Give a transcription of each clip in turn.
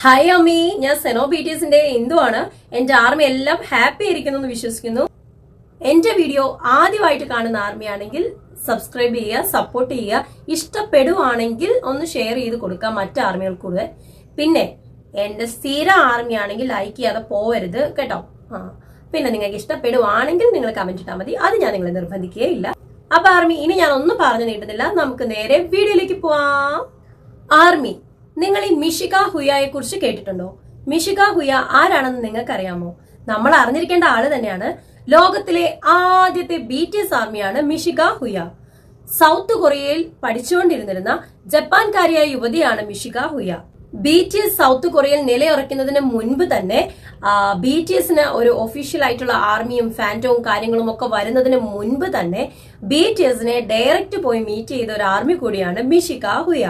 Hi അമ്മി, ഞാൻ സെനോ ബിടിഎസിന്റെ എന്തുവാണ്. എന്റെ ആർമി എല്ലാം ഹാപ്പി ആയിരിക്കുന്നു എന്ന് വിശ്വസിക്കുന്നു. എന്റെ വീഡിയോ ആദ്യമായിട്ട് കാണുന്ന ആർമിയാണെങ്കിൽ സബ്സ്ക്രൈബ് ചെയ്യുക, സപ്പോർട്ട് ചെയ്യുക. ഇഷ്ടപ്പെടുവാണെങ്കിൽ ഒന്ന് ഷെയർ ചെയ്ത് കൊടുക്കുക മറ്റു ആർമികൾക്കൂടെ. പിന്നെ എന്റെ സ്ഥിര ആർമി ആണെങ്കിൽ ലൈക്ക് ചെയ്യാതെ പോവരുത് കേട്ടോ. പിന്നെ നിങ്ങൾക്ക് ഇഷ്ടപ്പെടുവാണെങ്കിൽ നിങ്ങൾ കമന്റ് ഇട്ടാൽ മതി, അത് ഞാൻ നിങ്ങളെ നിർബന്ധിക്കുകയില്ല. അപ്പൊ ആർമി, ഇനി ഞാൻ ഒന്നും പറഞ്ഞു നീട്ടുന്നില്ല, നമുക്ക് നേരെ വീഡിയോയിലേക്ക് പോവാം. ആർമി, നിങ്ങൾ ഈ മിഷിക ഹുയയെ കുറിച്ച് കേട്ടിട്ടുണ്ടോ? മിഷിക ഹുയ ആരാണെന്ന് നിങ്ങൾക്ക് അറിയാമോ? നമ്മൾ അറിഞ്ഞിരിക്കേണ്ട ആള് തന്നെയാണ്. ലോകത്തിലെ ആദ്യത്തെ BTS ആർമിയാണ് മിഷിക ഹുയ. സൗത്ത് കൊറിയയിൽ പഠിച്ചുകൊണ്ടിരുന്നിരുന്ന ജപ്പാൻകാരിയായ യുവതിയാണ് മിഷിക ഹുയ. BTS സൗത്ത് കൊറിയയിൽ നിലയുറയ്ക്കുന്നതിന് മുൻപ് തന്നെ BTSന് ഒരു ഒഫീഷ്യൽ ആയിട്ടുള്ള ആർമിയും ഫാൻറ്റവും കാര്യങ്ങളും ഒക്കെ വരുന്നതിന് മുൻപ് തന്നെ BTSനെ ഡയറക്റ്റ് പോയി മീറ്റ് ചെയ്ത ഒരു ആർമി കൂടിയാണ് മിഷിക ഹുയ.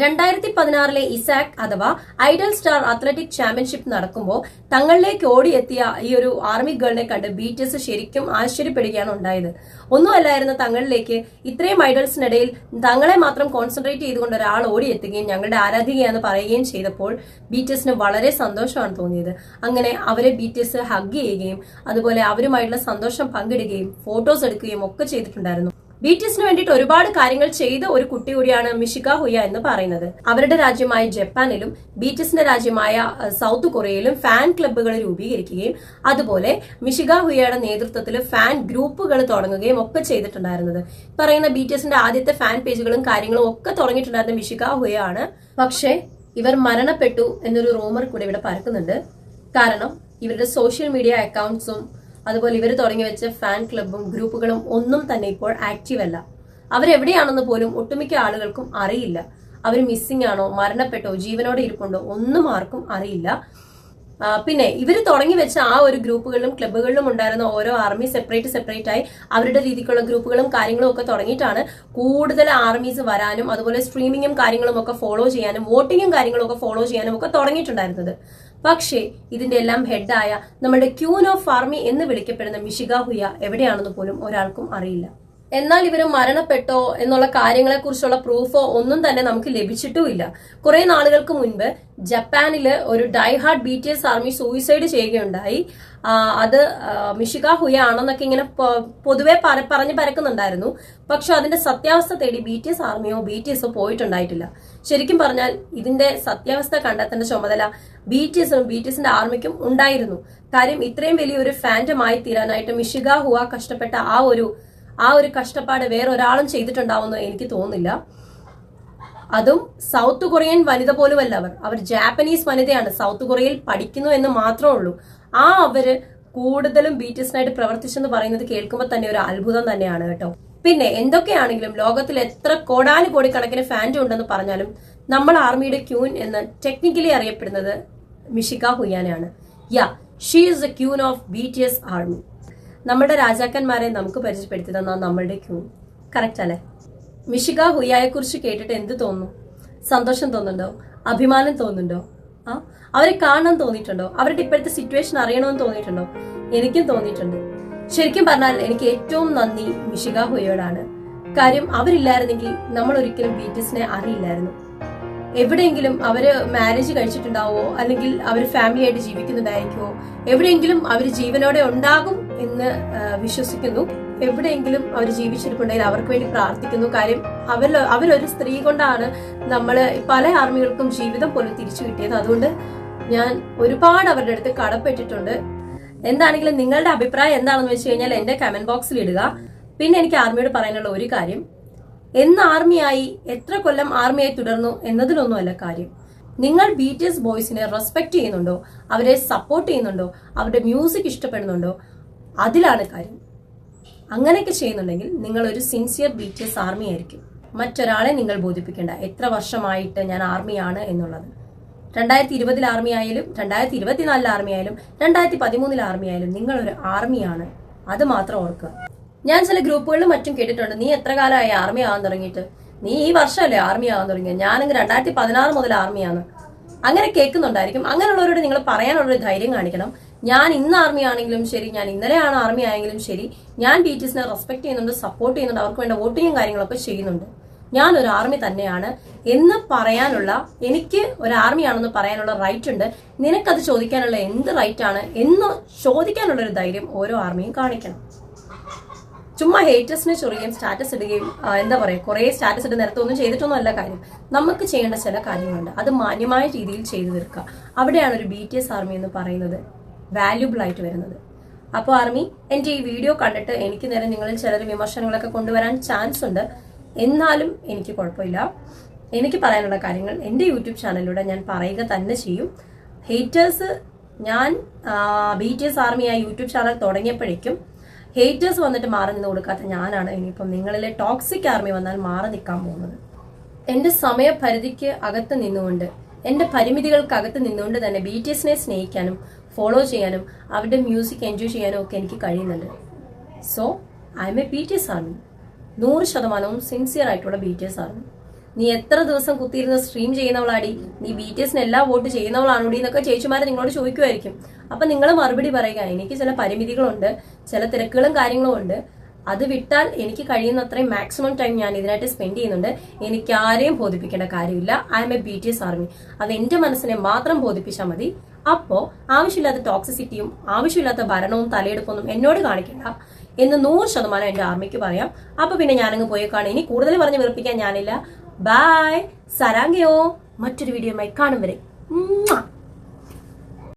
2016 ഇസാക് അഥവാ ഐഡൽ സ്റ്റാർ അത്ലറ്റിക് ചാമ്പ്യൻഷിപ്പ് നടക്കുമ്പോൾ തങ്ങളിലേക്ക് ഓടിയെത്തിയ ഈ ഒരു ആർമി ഗേളിനെ കണ്ട് BTS ശരിക്കും ആശ്ചര്യപ്പെടുകയാണ് ഉണ്ടായത്. ഒന്നുമല്ലായിരുന്ന തങ്ങളിലേക്ക് ഇത്രയും ഐഡൽസിനിടയിൽ തങ്ങളെ മാത്രം കോൺസെൻട്രേറ്റ് ചെയ്തുകൊണ്ട് ഒരാൾ ഓടിയെത്തുകയും ഞങ്ങളുടെ ആരാധികയാണെന്ന് പറയുകയും ചെയ്തപ്പോൾ BTSന് വളരെ സന്തോഷമാണ് തോന്നിയത്. അങ്ങനെ അവരെ BTS ഹഗ് ചെയ്യുകയും അതുപോലെ അവരുമായിട്ടുള്ള സന്തോഷം പങ്കിടുകയും ഫോട്ടോസ് എടുക്കുകയും ഒക്കെ ചെയ്തിട്ടുണ്ടായിരുന്നു. BTSന് വേണ്ടിയിട്ട് ഒരുപാട് കാര്യങ്ങൾ ചെയ്ത ഒരു കുട്ടി കൂടിയാണ് മിഷിക ഹുയ എന്ന് പറയുന്നത്. അവരുടെ രാജ്യമായ ജപ്പാനിലും BTSന്റെ രാജ്യമായ സൗത്ത് കൊറിയയിലും ഫാൻ ക്ലബ്ബുകൾ രൂപീകരിക്കുകയും അതുപോലെ മിഷിക ഹുയയുടെ നേതൃത്വത്തിൽ ഫാൻ ഗ്രൂപ്പുകൾ തുടങ്ങുകയും ഒക്കെ ചെയ്തിട്ടുണ്ടായിരുന്നത്. പറയുന്ന BTSന്റെ ആദ്യത്തെ ഫാൻ പേജുകളും കാര്യങ്ങളും ഒക്കെ തുടങ്ങിയിട്ടുണ്ടായിരുന്ന മിഷിക ഹുയ ആണ്. പക്ഷേ ഇവർ മരണപ്പെട്ടു എന്നൊരു റൂമർ കൂടി ഇവിടെ പരക്കുന്നുണ്ട്. കാരണം ഇവരുടെ സോഷ്യൽ മീഡിയ അക്കൗണ്ട്സും അതുപോലെ ഇവർ തുടങ്ങി വെച്ച ഫാൻ ക്ലബും ഗ്രൂപ്പുകളും ഒന്നും തന്നെ ഇപ്പോൾ ആക്റ്റീവ് അല്ല. അവരെവിടെയാണെന്ന് പോലും ഒട്ടുമിക്ക ആളുകൾക്കും അറിയില്ല. അവർ മിസ്സിംഗ് ആണോ, മരണപ്പെട്ടോ, ജീവനോടെ ഇരിപ്പുണ്ടോ, ഒന്നും ആർക്കും അറിയില്ല. പിന്നെ ഇവർ തുടങ്ങി വെച്ച ആ ഒരു ഗ്രൂപ്പുകളിലും ക്ലബുകളിലും ഉണ്ടായിരുന്ന ഓരോ ആർമി സെപ്പറേറ്റ് ആയി അവരുടെ രീതിക്കുള്ള ഗ്രൂപ്പുകളും കാര്യങ്ങളും ഒക്കെ തുടങ്ങിയിട്ടാണ് കൂടുതൽ ആർമീസ് വരാനും അതുപോലെ സ്ട്രീമിങ്ങും കാര്യങ്ങളും ഒക്കെ ഫോളോ ചെയ്യാനും വോട്ടിങ്ങും കാര്യങ്ങളും ഒക്കെ ഫോളോ ചെയ്യാനും ഒക്കെ തുടങ്ങിയിട്ടുണ്ടായിരുന്നത്. പക്ഷേ ഇതിന്റെ എല്ലാം ഹെഡായ നമ്മുടെ ക്യൂൻ ഓഫ് ആർമി എന്ന് വിളിക്കപ്പെടുന്ന മിഷിക ഹുയ എവിടെയാണെന്ന് പോലും ഒരാൾക്കും അറിയില്ല. എന്നാൽ ഇവർ മരണപ്പെട്ടോ എന്നുള്ള കാര്യങ്ങളെ കുറിച്ചുള്ള പ്രൂഫോ ഒന്നും തന്നെ നമുക്ക് ലഭിച്ചിട്ടുമില്ല. കുറെ നാളുകൾക്ക് മുൻപ് ജപ്പാനില് ഒരു ഡൈഹാർഡ് BTS ആർമി സൂയിസൈഡ് ചെയ്യുകയുണ്ടായി. അത് മിഷിക ഹുയ ആണെന്നൊക്കെ ഇങ്ങനെ പൊതുവെ പറഞ്ഞു പരക്കുന്നുണ്ടായിരുന്നു. പക്ഷെ അതിന്റെ സത്യാവസ്ഥ തേടി BTS ആർമിയോ BTSോ പോയിട്ടുണ്ടായിട്ടില്ല. ശരിക്കും പറഞ്ഞാൽ ഇതിന്റെ സത്യാവസ്ഥ കണ്ടെത്തേണ്ട ചുമതല BTSന്റെ ആർമിക്കും ഉണ്ടായിരുന്നു. കാര്യം ഇത്രയും വലിയൊരു ഫാൻറ്റമായി തീരാനായിട്ട് മിഷിക ഹുയ കഷ്ടപ്പെട്ട ആ ഒരു കഷ്ടപ്പാട് വേറൊരാളും ചെയ്തിട്ടുണ്ടാവുമെന്ന് എനിക്ക് തോന്നുന്നില്ല. അതും സൗത്ത് കൊറിയൻ വനിത പോലുമല്ല. അവർ ജാപ്പനീസ് വനിതയാണ്. സൗത്ത് കൊറിയയിൽ പഠിക്കുന്നു എന്ന് മാത്രമേ ഉള്ളൂ. അവര് കൂടുതലും BTSനായിട്ട് പ്രവർത്തിച്ചെന്ന് പറയുന്നത് കേൾക്കുമ്പോൾ തന്നെ ഒരു അത്ഭുതം തന്നെയാണ് കേട്ടോ. പിന്നെ എന്തൊക്കെയാണെങ്കിലും ലോകത്തിൽ എത്ര കോടാനുകോടിക്കണക്കിന് ഫാൻറ്റ് ഉണ്ടെന്ന് പറഞ്ഞാലും നമ്മൾ ആർമിയുടെ ക്യൂൻ എന്ന് ടെക്നിക്കലി അറിയപ്പെടുന്നത് മിഷിക ഹുയാനെയാണ്. She is the queen of BTS army. നമ്മുടെ രാജാക്കന്മാരെ നമുക്ക് പരിചയപ്പെടുത്തി തന്ന നമ്മളുടെ ക്യൂൻ. കറക്റ്റ് അല്ലെ? മിഷിക ഹുയയെ കുറിച്ച് കേട്ടിട്ട് എന്ത് തോന്നുന്നു? സന്തോഷം തോന്നുന്നുണ്ടോ? അഭിമാനം തോന്നുന്നുണ്ടോ? അവരെ കാണാൻ തോന്നിയിട്ടുണ്ടോ? അവരുടെ ഇപ്പോഴത്തെ സിറ്റുവേഷൻ അറിയണമെന്ന് തോന്നിയിട്ടുണ്ടോ? എനിക്കും തോന്നിയിട്ടുണ്ട്. ശരിക്കും പറഞ്ഞാൽ എനിക്ക് ഏറ്റവും നന്ദി മിഷിക ഹുയയോടാണ്. കാര്യം അവരില്ലായിരുന്നെങ്കിൽ നമ്മൾ ഒരിക്കലും BTSനെ അറിയില്ലായിരുന്നു. എവിടെയെങ്കിലും അവര് മാരേജ് കഴിച്ചിട്ടുണ്ടാവോ, അല്ലെങ്കിൽ അവർ ഫാമിലി ആയിട്ട് ജീവിക്കുന്നുണ്ടായിരിക്കുമോ, എവിടെയെങ്കിലും അവർ ജീവനോടെ ഉണ്ടാകും എന്ന് വിശ്വസിക്കുന്നു. എവിടെയെങ്കിലും അവർ ജീവിച്ചിരിപ്പുണ്ടെങ്കിൽ അവർക്ക് വേണ്ടി പ്രാർത്ഥിക്കുന്നു. കാര്യം അവരൊരു സ്ത്രീ കൊണ്ടാണ് നമ്മള് പല ആർമികൾക്കും ജീവിതം പോലും തിരിച്ചു കിട്ടിയത്. അതുകൊണ്ട് ഞാൻ ഒരുപാട് അവരുടെ അടുത്ത് കടപ്പെട്ടിട്ടുണ്ട്. എന്താണെങ്കിലും നിങ്ങളുടെ അഭിപ്രായം എന്താണെന്ന് വെച്ച് കഴിഞ്ഞാൽ എന്റെ കമന്റ് ബോക്സിൽ ഇടുക. പിന്നെ എനിക്ക് ആർമിയോട് പറയാനുള്ള ഒരു കാര്യം, ആർമിയായി എത്ര കൊല്ലം ആർമിയായി തുടർന്നു എന്നതിലൊന്നുമല്ല കാര്യം. നിങ്ങൾ BTS ബോയ്സിനെ റെസ്പെക്ട് ചെയ്യുന്നുണ്ടോ, അവരെ സപ്പോർട്ട് ചെയ്യുന്നുണ്ടോ, അവരുടെ മ്യൂസിക് ഇഷ്ടപ്പെടുന്നുണ്ടോ, അതിലാണ് കാര്യം. അങ്ങനെയൊക്കെ ചെയ്യുന്നുണ്ടെങ്കിൽ നിങ്ങൾ ഒരു സിൻസിയർ BTS ആർമി ആയിരിക്കും. മറ്റൊരാളെ നിങ്ങൾ ബോധിപ്പിക്കേണ്ട എത്ര വർഷമായിട്ട് ഞാൻ ആർമിയാണ് എന്നുള്ളത്. 2020 ആർമി ആയാലും 2024 ആർമി ആയാലും 2013 ആർമി ആയാലും നിങ്ങൾ ഒരു ആർമിയാണ്. അത് മാത്രം ഓർക്കുക. ഞാൻ ചില ഗ്രൂപ്പുകളിലും മറ്റും കേട്ടിട്ടുണ്ട്, നീ എത്ര കാലമായി ആർമി ആവാൻ തുടങ്ങിയിട്ട്? നീ ഈ വർഷമല്ലേ ആർമി ആവാൻ തുടങ്ങിയത്? ഞാനെങ്കിൽ 2016 മുതൽ ആർമിയാണ്. അങ്ങനെ കേൾക്കുന്നുണ്ടായിരിക്കും. അങ്ങനെയുള്ളവരോട് നിങ്ങൾ പറയാനുള്ളൊരു ധൈര്യം കാണിക്കണം. ഞാൻ ഇന്ന് ആർമി ആണെങ്കിലും ശരി, ഞാൻ ഇന്നലെയാണ് ആർമി ആയെങ്കിലും ശരി, ഞാൻ BTSനെ റെസ്പെക്ട് ചെയ്യുന്നുണ്ട്, സപ്പോർട്ട് ചെയ്യുന്നുണ്ട്, അവർക്ക് വേണ്ട വോട്ടിങ്ങും കാര്യങ്ങളൊക്കെ ചെയ്യുന്നുണ്ട്. ഞാൻ ഒരു ആർമി തന്നെയാണ് എന്ന് പറയാനുള്ള, എനിക്ക് ഒരു ആർമിയാണെന്ന് പറയാനുള്ള റൈറ്റ് ഉണ്ട്. നിനക്കത് ചോദിക്കാനുള്ള എന്ത് റൈറ്റ് ആണ് എന്ന് ചോദിക്കാനുള്ള ഒരു ധൈര്യം ഓരോ ആർമിയും കാണിക്കണം. ചുമ്മാ ഹേറ്റേഴ്സിനെ ചൊറിയുകയും സ്റ്റാറ്റസ് ഇടുകയും എന്താ പറയുക, കുറെ സ്റ്റാറ്റസ് ഇട്ട് നിരത്തൊന്നും ചെയ്തിട്ടൊന്നും അല്ല കാര്യം. നമുക്ക് ചെയ്യേണ്ട ചില കാര്യങ്ങളുണ്ട്, അത് മാന്യമായ രീതിയിൽ ചെയ്തു തീർക്കുക. അവിടെയാണ് ഒരു BTS ആർമി എന്ന് പറയുന്നത് വാല്യുബിൾ ആയിട്ട് വരുന്നത്. അപ്പോൾ ആർമി, എന്റെ ഈ വീഡിയോ കണ്ടിട്ട് എനിക്ക് നേരെ നിങ്ങളിൽ ചിലർ വിമർശനങ്ങളൊക്കെ കൊണ്ടുവരാൻ ചാൻസ് ഉണ്ട്. എന്നാലും എനിക്ക് കുഴപ്പമില്ല. എനിക്ക് പറയാനുള്ള കാര്യങ്ങൾ എന്റെ യൂട്യൂബ് ചാനലിലൂടെ ഞാൻ പറയുക തന്നെ ചെയ്യും. ഹേറ്റേഴ്സ്, ഞാൻ BTS ആർമി ആ യൂട്യൂബ് ചാനൽ തുടങ്ങിയപ്പോഴേക്കും ഹേറ്റേഴ്സ് വന്നിട്ട് മാറി നിന്ന് കൊടുക്കാത്ത ഞാനാണ് ഇനിയിപ്പം നിങ്ങളിലെ ടോക്സിക് ആർമി വന്നാൽ മാറി നിൽക്കാൻ പോകുന്നത്. എന്റെ സമയപരിധിക്ക് അകത്ത് നിന്നുകൊണ്ട്, എന്റെ പരിമിതികൾക്ക് അകത്ത് നിന്നുകൊണ്ട് തന്നെ BTSനെ സ്നേഹിക്കാനും ഫോളോ ചെയ്യാനും അവരുടെ മ്യൂസിക് എൻജോയ് ചെയ്യാനും ഒക്കെ എനിക്ക് കഴിയുന്നുണ്ട്. So I M A BTS army, 100% sincere ആയിട്ടുള്ള BTS ആർമി. നീ എത്ര ദിവസം കുത്തിയിരുന്ന് സ്ട്രീം ചെയ്യുന്നവളാടി, നീ BTSന് എല്ലാ വോട്ട് ചെയ്യുന്നവളാണോടി എന്നൊക്കെ ചേച്ചിമാരെ നിങ്ങളോട് ചോദിക്കുമായിരിക്കും. അപ്പൊ നിങ്ങൾ മറുപടി പറയുക, എനിക്ക് ചില പരിമിതികളുണ്ട്, ചില തിരക്കുകളും കാര്യങ്ങളും ഉണ്ട്. അത് വിട്ടാൽ എനിക്ക് കഴിയുന്ന അത്രയും മാക്സിമം ടൈം ഞാൻ ഇതിനായിട്ട് സ്പെൻഡ് ചെയ്യുന്നുണ്ട്. എനിക്ക് ആരെയും ബോധിപ്പിക്കേണ്ട കാര്യമില്ല. I M A BTS army. അത് എന്റെ മനസ്സിനെ മാത്രം ബോധിപ്പിച്ചാൽ മതി. അപ്പോ ആവശ്യമില്ലാത്ത ടോക്സിസിറ്റിയും ആവശ്യമില്ലാത്ത ഭരണവും തലയെടുപ്പൊന്നും എന്നോട് കാണിക്കണ്ട എന്ന് 100% എന്റെ ആർമിക്ക് പറയാം. അപ്പൊ പിന്നെ ഞാനങ്ങ് പോയി കാണും. ഇനി കൂടുതൽ പറഞ്ഞ് വെറുപ്പിക്കാൻ ഞാനില്ല. ബൈ, സരാങ്കയോ. മറ്റൊരു വീഡിയോയുമായി കാണും വരെ.